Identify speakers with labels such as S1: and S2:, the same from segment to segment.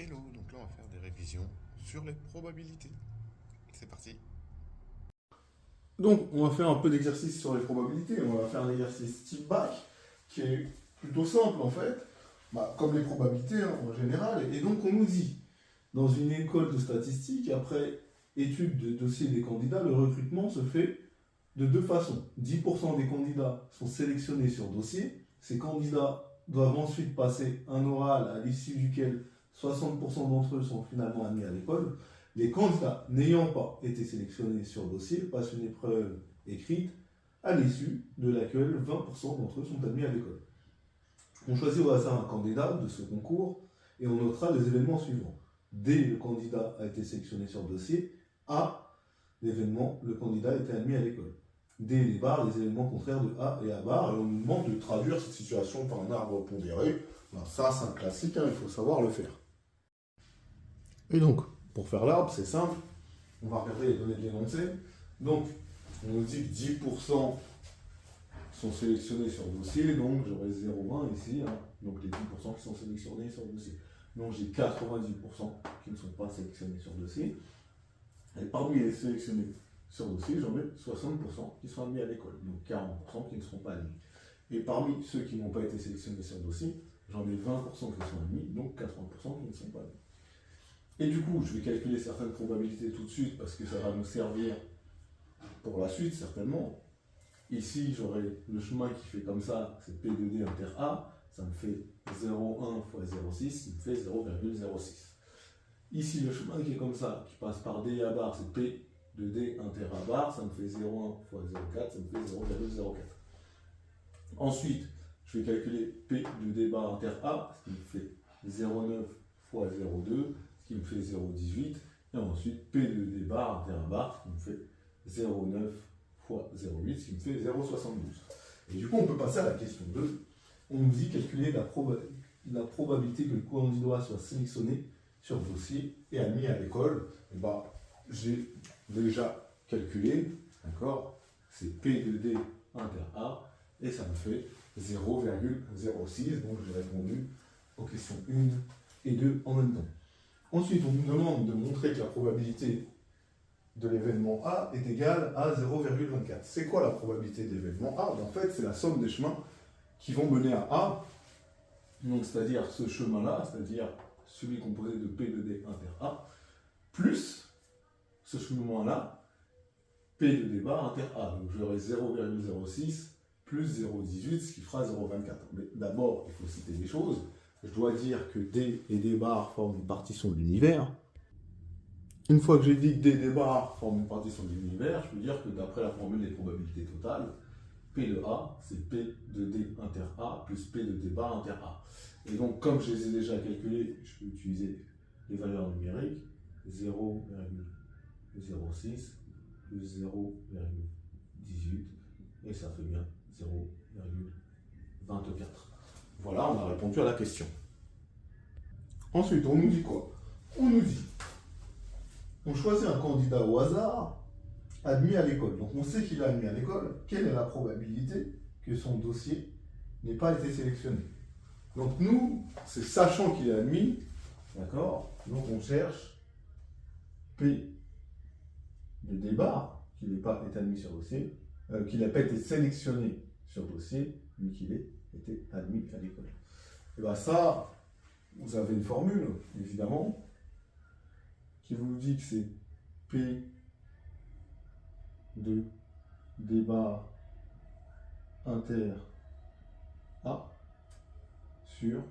S1: Hello, donc là on va faire des révisions sur les probabilités. C'est parti.
S2: Donc, on va faire un peu d'exercice sur les probabilités. On va faire un exercice type bac, qui est plutôt simple en fait, comme les probabilités en général. Et donc, on nous dit, dans une école de statistiques, après étude de dossier des candidats, le recrutement se fait de deux façons. 10% des candidats sont sélectionnés sur dossier. Ces candidats doivent ensuite passer un oral à l'issue duquel 60% d'entre eux sont finalement admis à l'école. Les candidats n'ayant pas été sélectionnés sur dossier passent une épreuve écrite à l'issue de laquelle 20% d'entre eux sont admis à l'école. On choisit au hasard un candidat de ce concours et on notera les événements suivants. D, le candidat a été sélectionné sur dossier. A, l'événement, le candidat a été admis à l'école. D, les barres, les éléments contraires de A et A barre. Et on nous demande de traduire cette situation par un arbre pondéré. Ça, c'est un classique, il faut savoir le faire. Et donc, pour faire l'arbre, c'est simple. On va regarder les données de l'énoncé. Donc, on nous dit que 10% sont sélectionnés sur dossier, donc j'aurai 0,1 ici, donc les 10% qui sont sélectionnés sur dossier. Donc j'ai 90% qui ne sont pas sélectionnés sur dossier. Et parmi les sélectionnés sur dossier, j'en ai 60% qui sont admis à l'école, donc 40% qui ne seront pas admis. Et parmi ceux qui n'ont pas été sélectionnés sur dossier, j'en ai 20% qui sont admis, donc 80% qui ne sont pas admis. Et du coup, je vais calculer certaines probabilités tout de suite parce que ça va nous servir pour la suite, certainement. Ici, j'aurai le chemin qui fait comme ça, c'est P de D inter A, ça me fait 0,1 fois 0,6, qui me fait 0,06. Ici, le chemin qui est comme ça, qui passe par D à barre, c'est P de D inter A bar, ça me fait 0,1 fois 0,4, ça me fait 0,04. Ensuite, je vais calculer P de D bar inter A, ce qui me fait 0,9 fois 0,2, ce qui me fait 0,18. Et ensuite, P de D bar inter A bar, ce qui me fait 0,9 fois 0,8, ce qui me fait 0,72. Et du coup, on peut passer à la question 2. On nous dit calculer la probabilité que le candidat soit sélectionné sur dossier et admis à l'école. J'ai déjà calculé, d'accord, c'est P de D inter A, et ça me fait 0,06, donc j'ai répondu aux questions 1 et 2 en même temps. Ensuite, on nous demande de montrer que la probabilité de l'événement A est égale à 0,24. C'est quoi la probabilité d'événement A? En fait, c'est la somme des chemins qui vont mener à A, donc c'est-à-dire ce chemin-là, c'est-à-dire celui composé de P de D inter A, plus ce chemin-là, P de D bar inter A. Donc j'aurai 0,06 plus 0,18, ce qui fera 0,24. Mais d'abord, il faut citer des choses. Je dois dire que D et D bar forment une partition de l'univers. Une fois que j'ai dit que D et D bar forment une partition de l'univers, je peux dire que d'après la formule des probabilités totales, P de A, c'est P de D inter A plus P de D bar inter A. Et donc, comme je les ai déjà calculés, je peux utiliser les valeurs numériques, 0,06 plus 0,18, et ça fait bien 0,24. Voilà, on a répondu à la question. Ensuite, on nous dit quoi? On nous dit, on choisit un candidat au hasard admis à l'école. Donc on sait qu'il est admis à l'école. Quelle est la probabilité que son dossier n'ait pas été sélectionné? Donc nous, c'est sachant qu'il est admis, d'accord? Donc on cherche P de D bar, qu'il n'ait pas été admis sur dossier, qu'il n'a pas été sélectionné sur dossier, mais qu'il ait été admis à l'école. Et bien ça, vous avez une formule, évidemment, qui vous dit que c'est P de D bar inter A sur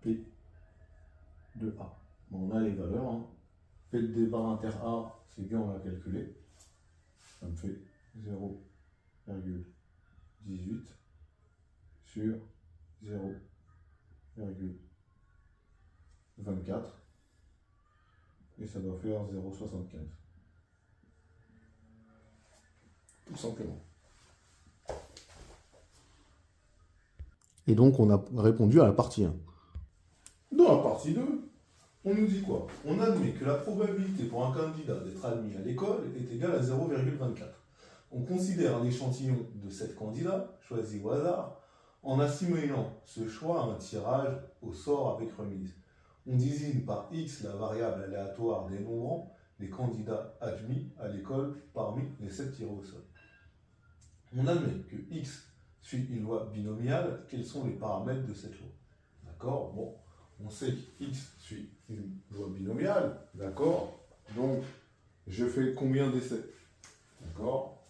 S2: P de A. Bon, on a les valeurs. P de D bar inter A, c'est bien, on l'a calculé. Ça me fait 0,18 sur 0,24. Et ça doit faire 0,75. Tout simplement. Et donc, on a répondu à la partie 1. Dans la partie 2, on nous dit quoi? On admet que la probabilité pour un candidat d'être admis à l'école est égale à 0,24. On considère un échantillon de 7 candidats, choisis au hasard, en assimilant ce choix à un tirage au sort avec remise. On désigne par X la variable aléatoire dénombrant les candidats admis à l'école parmi les 7 tirés au sort. On admet que X suit une loi binomiale. Quels sont les paramètres de cette loi? D'accord? Bon, on sait que X suit une loi binomiale. D'accord? Donc, je fais combien d'essais? D'accord?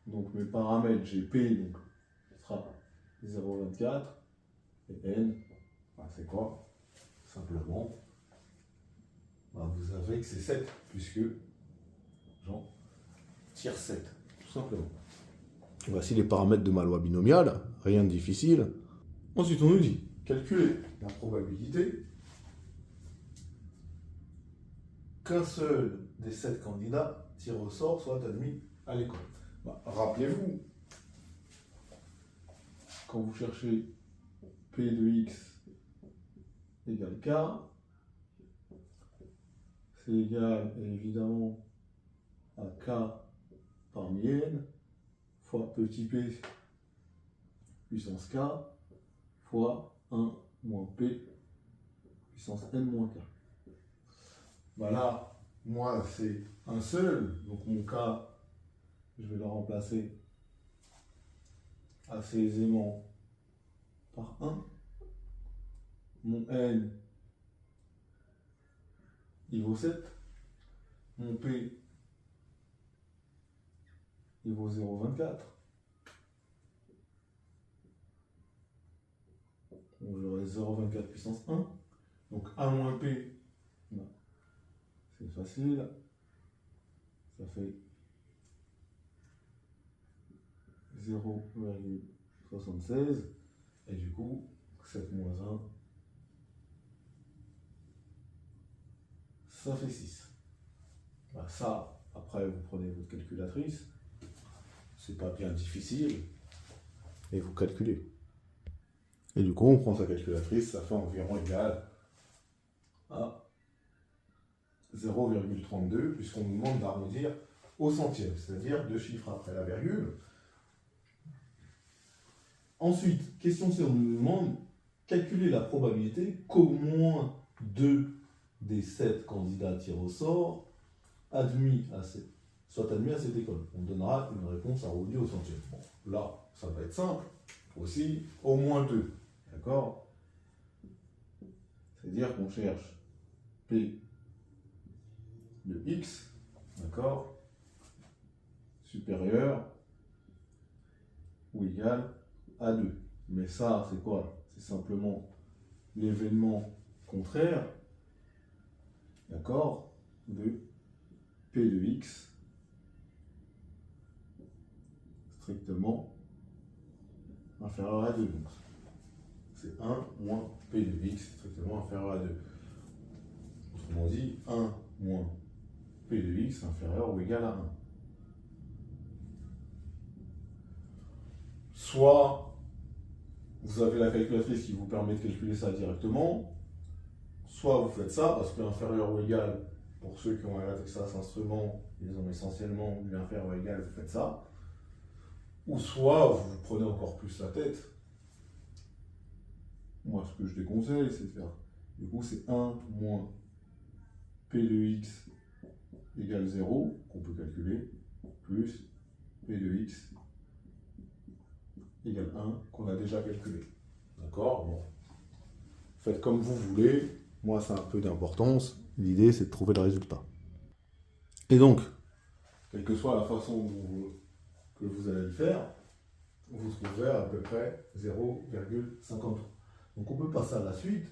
S2: Donc, mes paramètres, j'ai P, donc, ce sera 0,24, et N, c'est quoi? Simplement, vous avez que c'est 7, puisque j'en tire 7, tout simplement. Voici les paramètres de ma loi binomiale, rien de difficile. Ensuite, on nous dit, calculer la probabilité qu'un seul des 7 candidats tirés au sort soit admis à l'école. Rappelez-vous, quand vous cherchez P de X égale K, c'est égal évidemment à K parmi N fois petit p puissance K fois 1 moins P puissance N moins K. Là, moi, c'est un seul, donc mon K, je vais le remplacer assez aisément par 1. Mon N, il vaut 7. Mon P, il vaut 0,24. Donc j'aurai 0,24 puissance 1. Donc 1 moins P, c'est facile. Ça fait 0,76. Et du coup, 7 moins 1, ça fait 6. Ça, après, vous prenez votre calculatrice. C'est pas bien difficile. Et vous calculez. Et du coup, on prend sa calculatrice, ça fait environ égal à 0,32, puisqu'on nous demande d'arrondir au centième, c'est-à-dire 2 chiffres après la virgule. Ensuite, question C, on nous demande calculer la probabilité qu'au moins 2 des 7 candidats tirés au sort soient admis à cette école. On donnera une réponse arrondie au centième. Bon, là, ça va être simple. Aussi, au moins 2. D'accord? C'est-à-dire qu'on cherche P de X, d'accord, supérieur ou égal à 2. Mais ça, c'est quoi? C'est simplement l'événement contraire, d'accord, de P de X strictement inférieur à 2. Donc, c'est 1 moins P de X strictement inférieur à 2. Autrement dit, 1 moins P de X inférieur ou égal à 1. Soit vous avez la calculatrice qui vous permet de calculer ça directement, soit vous faites ça, parce que inférieur ou égal, pour ceux qui ont un Texas Instruments, ils ont essentiellement du inférieur ou égal, vous faites ça. Ou soit vous prenez encore plus la tête. Moi, ce que je déconseille, c'est de faire. Du coup, c'est 1 moins P de X égale 0, qu'on peut calculer, plus P de X égale 1, qu'on a déjà calculé. D'accord? Bon. Faites comme vous voulez. Moi, ça a un peu d'importance. L'idée, c'est de trouver le résultat. Et donc, quelle que soit la façon que vous allez le faire, vous trouverez à peu près 0,53. Donc, on peut passer à la suite.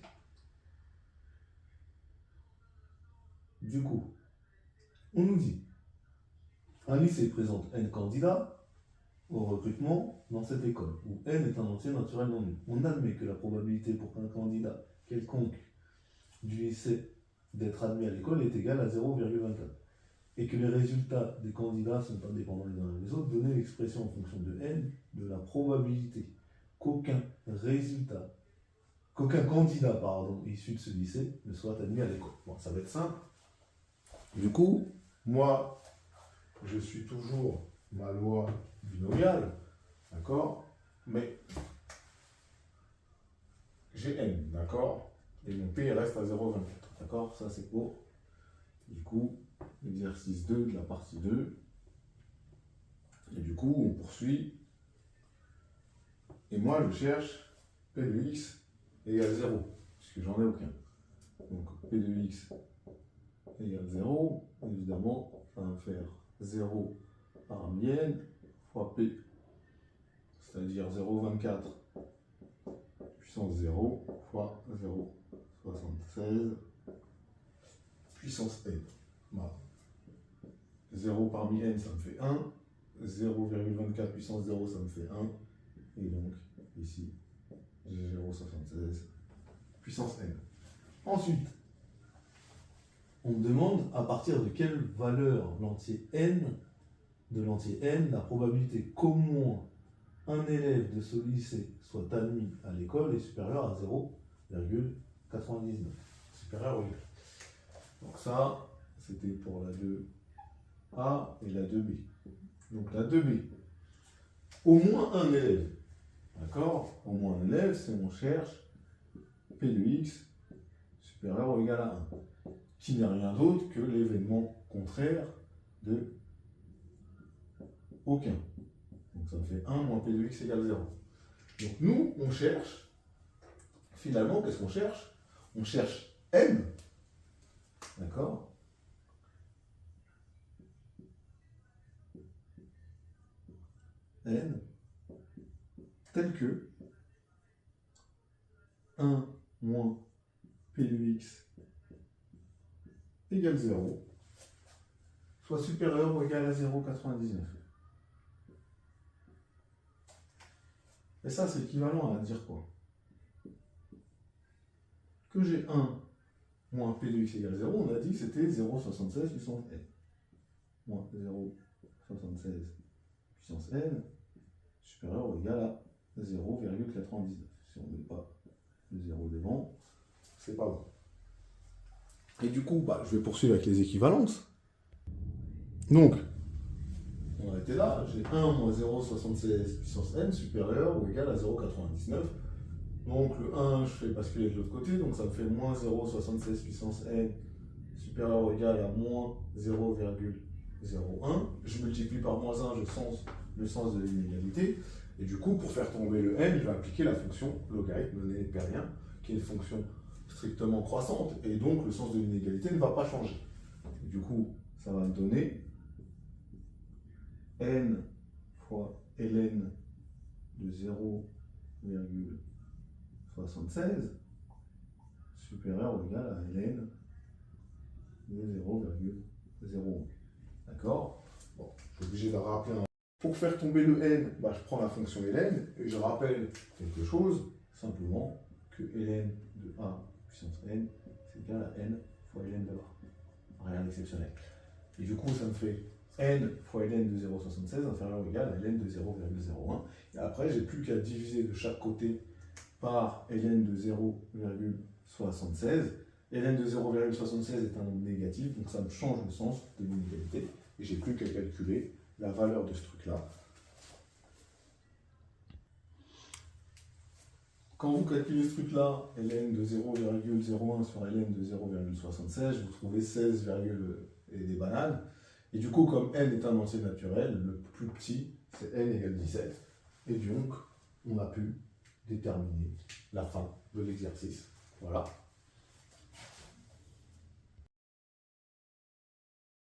S2: Du coup, on nous dit, un lycée présente N candidats au recrutement dans cette école, où N est un entier naturel non nul. On admet que la probabilité pour qu'un candidat quelconque du lycée d'être admis à l'école est égale à 0,24. Et que les résultats des candidats sont indépendants les uns des autres, donner l'expression en fonction de N de la probabilité qu'aucun candidat issu de ce lycée ne soit admis à l'école. Bon, ça va être simple. Du coup, moi, je suis toujours ma loi binomiale, d'accord? Mais j'ai N, d'accord? Et mon P reste à 0,24. D'accord? Ça, c'est pour, du coup, l'exercice 2 de la partie 2. Et du coup, on poursuit. Et moi, je cherche P de x égale 0, puisque j'en ai aucun. Donc, P de x égale 0. Évidemment, ça va me faire 0 par n fois P, c'est-à-dire 0,24 puissance 0 fois 0,76 puissance n. Voilà. 0 parmi n, ça me fait 1. 0,24 puissance 0, ça me fait 1. Et donc, ici, j'ai 0,76 puissance n. Ensuite, on me demande à partir de quelle valeur de l'entier n, la probabilité qu'au moins un élève de ce lycée soit admis à l'école est supérieure à 0,99. Supérieur ou égal. Donc ça, c'était pour la 2A et la 2B. Donc la 2B, au moins un élève. D'accord? Au moins un élève, c'est on cherche P de x supérieur ou égal à 1, qui n'est rien d'autre que l'événement contraire de aucun. Donc ça me fait 1 moins P de x égale 0. Donc nous, on cherche, finalement, qu'est-ce qu'on cherche? On cherche n, d'accord? N tel que 1 moins P de x égale 0 soit supérieur ou égal à 0,99. Et ça, c'est équivalent à dire quoi? Que j'ai 1 moins P de x égale 0, on a dit que c'était 0,76 puissance n. Moins 0,76 puissance n supérieur ou égal à 0,99. Si on ne met pas le 0 devant, c'est pas bon. Et du coup, je vais poursuivre avec les équivalences. Donc, on a été là, j'ai 1 moins 0,76 puissance n supérieur ou égal à 0,99. Donc le 1, je fais basculer de l'autre côté, donc ça me fait moins 0,76 puissance n supérieur ou égal à moins 0,01. Je multiplie par moins 1, je sens le sens de l'inégalité. Et du coup, pour faire tomber le n, je vais appliquer la fonction logarithme népérien, qui est une fonction strictement croissante, et donc le sens de l'inégalité ne va pas changer. Et du coup, ça va me donner n fois ln de 0,76 supérieur ou égal à ln de 0,01. D'accord? Bon, je suis obligé de rappeler un... Pour faire tomber le n, je prends la fonction ln et je rappelle quelque chose, simplement que ln de a puissance n, c'est égal à n fois ln de a. Rien d'exceptionnel. Et du coup, ça me fait n fois ln de 0,76 inférieur ou égal à ln de 0,01. Et après, j'ai plus qu'à diviser de chaque côté par ln de 0,76. ln de 0,76 est un nombre négatif, donc ça me change le sens de l'inégalité. Et j'ai plus qu'à calculer la valeur de ce truc-là. Quand vous calculez ce truc-là, ln de 0,01 sur ln de 0,76, vous trouvez 16, et des bananes. Et du coup, comme n est un entier naturel, le plus petit, c'est n égale 17. Et donc, on a pu déterminer la fin de l'exercice. Voilà.